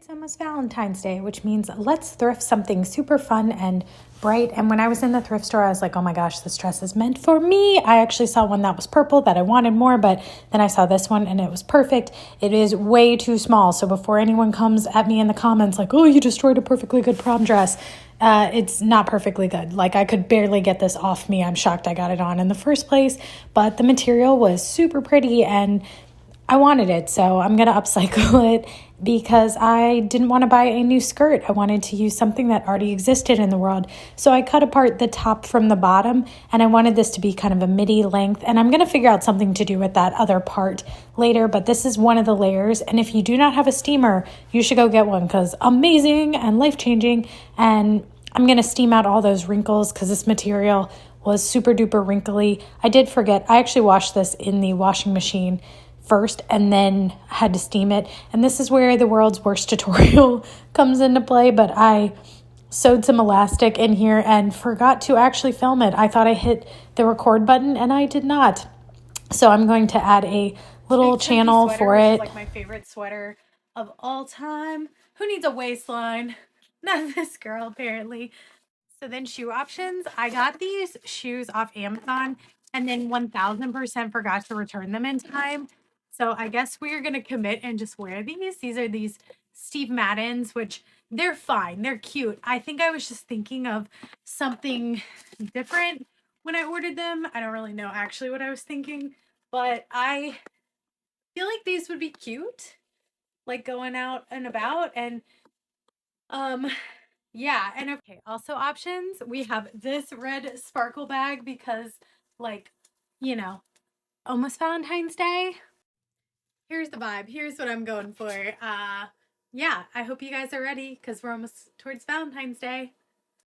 It's almost Valentine's Day, which means let's thrift something super fun and bright. And when I was in the thrift store, I was like, oh my gosh, this dress is meant for me. I actually saw one that was purple that I wanted more, but then I saw this one and it was perfect. It is way too small. So before anyone comes at me in the comments like, oh, you destroyed a perfectly good prom dress, it's not perfectly good. Like, I could barely get this off me. I'm shocked I got it on in the first place, but the material was super pretty and I wanted it, so I'm going to upcycle it because I didn't want to buy a new skirt. I wanted to use something that already existed in the world. So I cut apart the top from the bottom, and I wanted this to be kind of a midi length, and I'm going to figure out something to do with that other part later, but this is one of the layers, and if you do not have a steamer, you should go get one because amazing and life-changing, and I'm going to steam out all those wrinkles because this material was super duper wrinkly. I did forget, I actually washed this in the washing machine first and then had to steam it. And this is where the world's worst tutorial comes into play, but I sewed some elastic in here and forgot to actually film it. I thought I hit the record button and I did not. So I'm going to add a little channel for it. Like my favorite sweater of all time. Who needs a waistline? Not this girl, apparently. So then shoe options. I got these shoes off Amazon and then 1000% forgot to return them in time. So I guess we're going to commit and just wear these. These are these Steve Maddens, which they're fine. They're cute. I think I was just thinking of something different when I ordered them. I don't really know actually what I was thinking, but I feel like these would be cute, like going out and about. And yeah, and okay, also options. We have this red sparkle bag because, like, you know, almost Valentine's Day. Here's the vibe. Here's what I'm going for. Yeah, I hope you guys are ready because we're almost towards Valentine's Day.